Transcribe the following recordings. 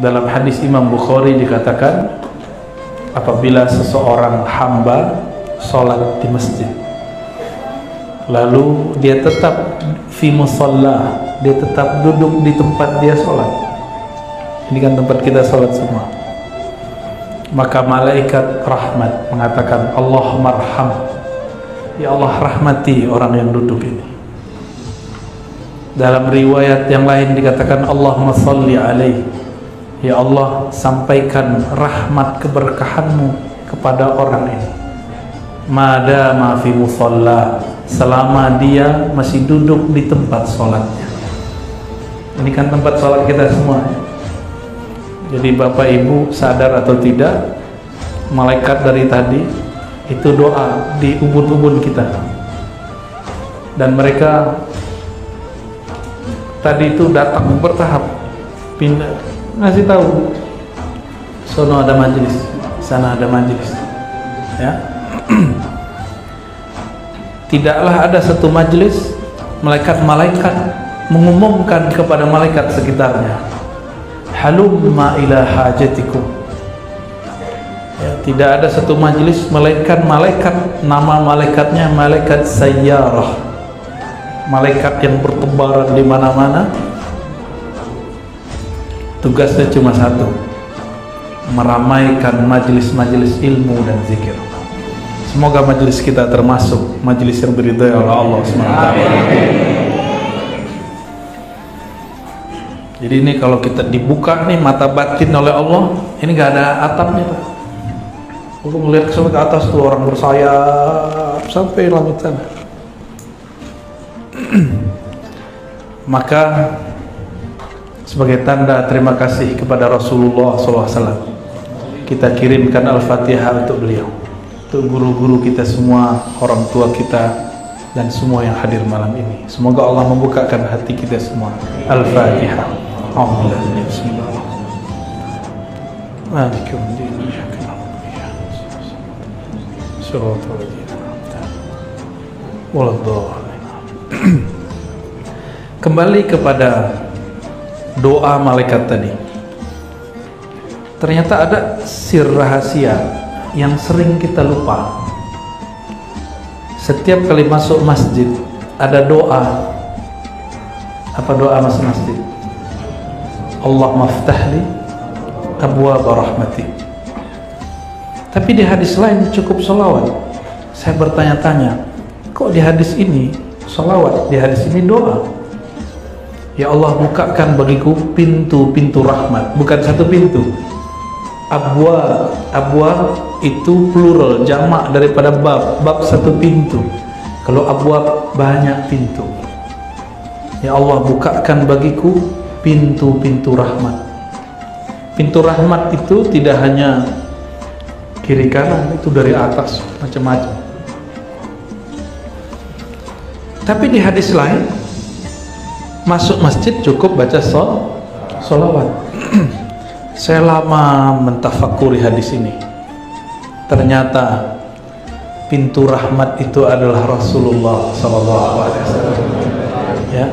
Dalam hadis Imam Bukhari dikatakan, apabila seseorang hamba sholat di masjid, lalu dia tetap fi musalla, dia tetap duduk di tempat dia sholat, ini kan tempat kita sholat semua, maka malaikat rahmat mengatakan, Allahumma arham, ya Allah rahmati orang yang duduk ini. Dalam riwayat yang lain dikatakan, Allahumma salli alaihi, ya Allah sampaikan rahmat keberkahanmu kepada orang ini, madama fi musalla, selama dia masih duduk di tempat sholatnya. Ini kan tempat sholat kita semua. Jadi Bapak Ibu sadar atau tidak, malaikat dari tadi itu doa di ubun-ubun kita, dan mereka tadi itu datang bertahap, pindah, ngasih tahu, sono ada majelis, sana ada majelis, ya. Tidaklah ada satu majelis malaikat-malaikat mengumumkan kepada malaikat sekitarnya, halumma ila hajatikum. Ya, tidak ada satu majelis melainkan malaikat, nama malaikatnya malaikat sayyarah, malaikat yang bertebaran di mana-mana. Tugasnya cuma satu, meramaikan majelis-majelis ilmu dan zikir. Semoga majelis kita termasuk majelis yang diridhai oleh Allah SWT. Jadi ini kalau kita dibuka nih mata batin oleh Allah, ini gak ada atapnya Pak. Aku melihat sampai ke atas tuh orang bersayap sampai langit sana. Maka sebagai tanda terima kasih kepada Rasulullah SAW, kita kirimkan Al-Fatihah untuk beliau, untuk guru-guru kita semua, orang tua kita, dan semua yang hadir malam ini. Semoga Allah membukakan hati kita semua. Al-Fatihah. Kembali kepada doa malaikat tadi. Ternyata ada sir rahasia yang sering kita lupa. Setiap kali masuk masjid ada doa. Apa doa masuk masjid? Allahumma ftahli abwaab rahmatik. Tapi di hadis lain cukup sholawat. Saya bertanya-tanya, kok di hadis ini sholawat, di hadis ini doa? Ya Allah bukakan bagiku pintu-pintu rahmat, bukan satu pintu. Abwaab, abwaab itu plural, jamak daripada bab, bab satu pintu. Kalau abwaab banyak pintu. Ya Allah bukakan bagiku pintu-pintu rahmat. Pintu rahmat itu tidak hanya kiri kanan, itu dari atas, macam-macam. Tapi di hadis lain, masuk masjid cukup baca sholawat. Saya lama mentafakuri hadis ini. Ternyata pintu rahmat itu adalah Rasulullah SAW. Ya.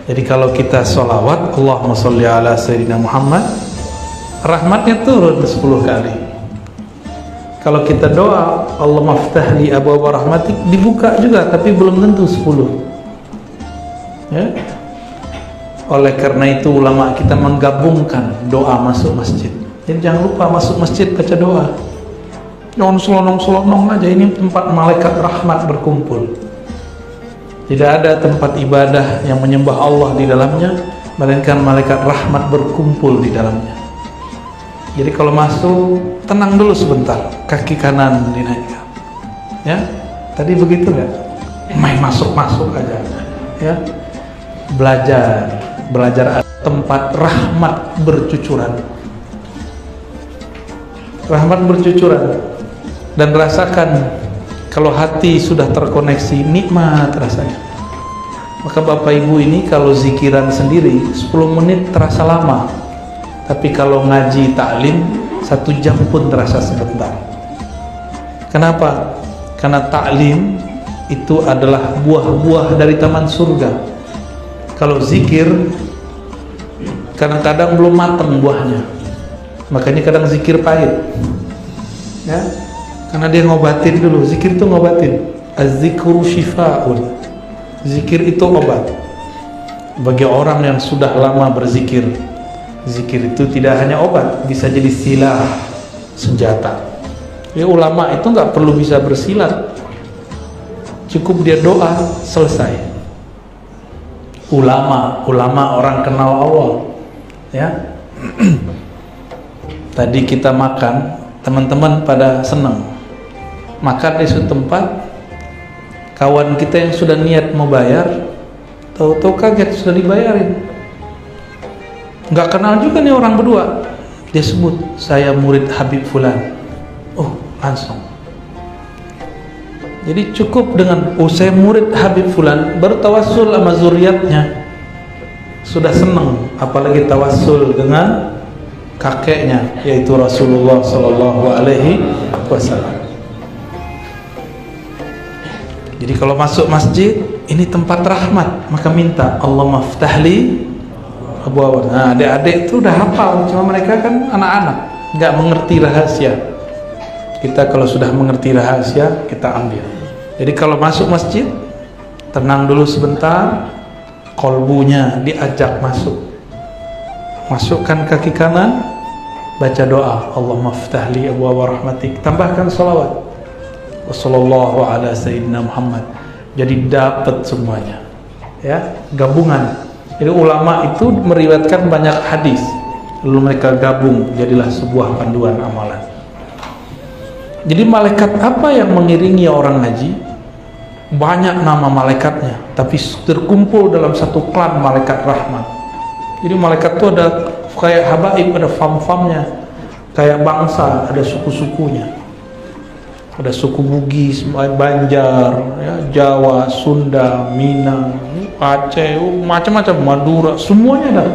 Jadi kalau kita sholawat, Allahumma sholli ala Sayyidina Muhammad, rahmatnya turun 10 kali. Kalau kita doa, Allahumma ftahli abwaab rahmatik, dibuka juga, tapi belum tentu 10. Ya. Oleh karena itu ulama kita menggabungkan doa masuk masjid. Jadi jangan lupa masuk masjid baca doa. Jangan selonong-selonong aja, ini tempat malaikat rahmat berkumpul. Tidak ada tempat ibadah yang menyembah Allah di dalamnya, melainkan malaikat rahmat berkumpul di dalamnya. Jadi kalau masuk, tenang dulu sebentar, kaki kanan dinaikkan. Ya, tadi begitu nggak? Main masuk-masuk aja. Ya, belajar tempat rahmat bercucuran. Rahmat bercucuran. Dan rasakan kalau hati sudah terkoneksi, nikmat rasanya. Maka Bapak Ibu ini kalau zikiran sendiri 10 menit terasa lama, tapi kalau ngaji taklim 1 jam pun terasa sebentar. Kenapa? Karena taklim itu adalah buah-buah dari taman surga. Kalau zikir kadang-kadang belum matang buahnya, makanya kadang zikir pahit, ya, karena dia ngobatin dulu. Zikir itu ngobatin. Az-zikru shifaun. Zikir itu obat bagi orang yang sudah lama berzikir. Zikir itu tidak hanya obat, bisa jadi silah, senjata. Ya, ulama itu nggak perlu bisa bersilat, cukup dia doa selesai. Ulama orang kenal Allah, ya. Tadi kita makan, teman-teman pada senang makan di suatu tempat. Kawan kita yang sudah niat mau bayar, tahu-tahu kaget sudah dibayarin. Nggak kenal juga nih orang berdua. Dia sebut, saya murid Habib Fulan. Oh, langsung. Jadi cukup dengan saya murid Habib Fulan, bertawassul sama zuriatnya, sudah senang. Apalagi tawassul dengan kakeknya, yaitu Rasulullah Sallallahu Alaihi Wasallam. Jadi kalau masuk masjid, ini tempat rahmat, maka minta Allah maftahli abwaab. Nah, adik-adik itu udah hafal, cuma mereka kan anak-anak, nggak mengerti rahasia. Kita kalau sudah mengerti rahasia, kita ambil. Jadi kalau masuk masjid, tenang dulu sebentar, kolbunya diajak masuk. Masukkan kaki kanan, baca doa, Allah maftahli abwaab rahmatik. Tambahkan salawat. Wassallallahu ala sayyidina Muhammad. Jadi dapat semuanya, ya, gabungan. Jadi ulama itu meriwayatkan banyak hadis, lalu mereka gabung jadilah sebuah panduan amalan. Jadi malaikat apa yang mengiringi orang ngaji? Banyak nama malaikatnya, tapi terkumpul dalam satu klan malaikat rahmat. Jadi malaikat itu ada kayak habaib, ada fam-famnya, kayak bangsa, ada suku-sukunya. Ada suku Bugis, Banjar, ya, Jawa, Sunda, Minang, Aceh, macam-macam, Madura, semuanya ada.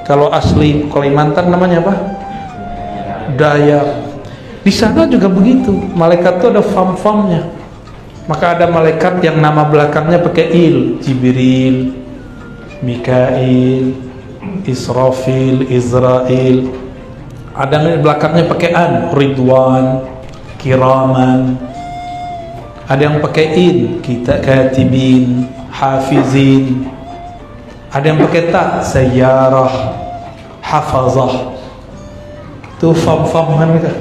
Kalau asli Kalimantan namanya apa? Dayak. Di sana juga begitu. Malaikat itu ada fam-famnya. Maka ada malaikat yang nama belakangnya pakai il, Jibril, Mikail, Israfil, Israel. Ada yang belakangnya pakai an, Ridwan, Kiraman. Ada yang pakai in, kita katibin, hafizin. Ada yang pakai ta, sayyarah, hafazah. Itu fam-fam kan mereka.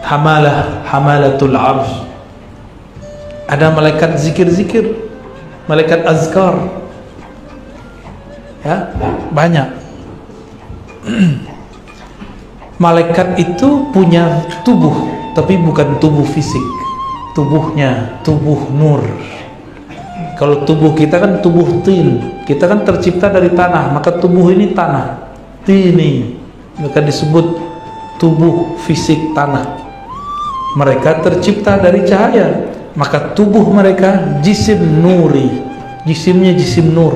Hamalah, hamalatul arsh. Ada malaikat zikir-zikir, malaikat azkar, ya, banyak. Malaikat itu punya tubuh, tapi bukan tubuh fisik. Tubuhnya tubuh nur. Kalau tubuh kita kan tubuh tin, kita kan tercipta dari tanah, maka tubuh ini tanah, tini, maka disebut tubuh fisik tanah. Mereka tercipta dari cahaya, maka tubuh mereka jisim nuri, jisimnya jisim nur.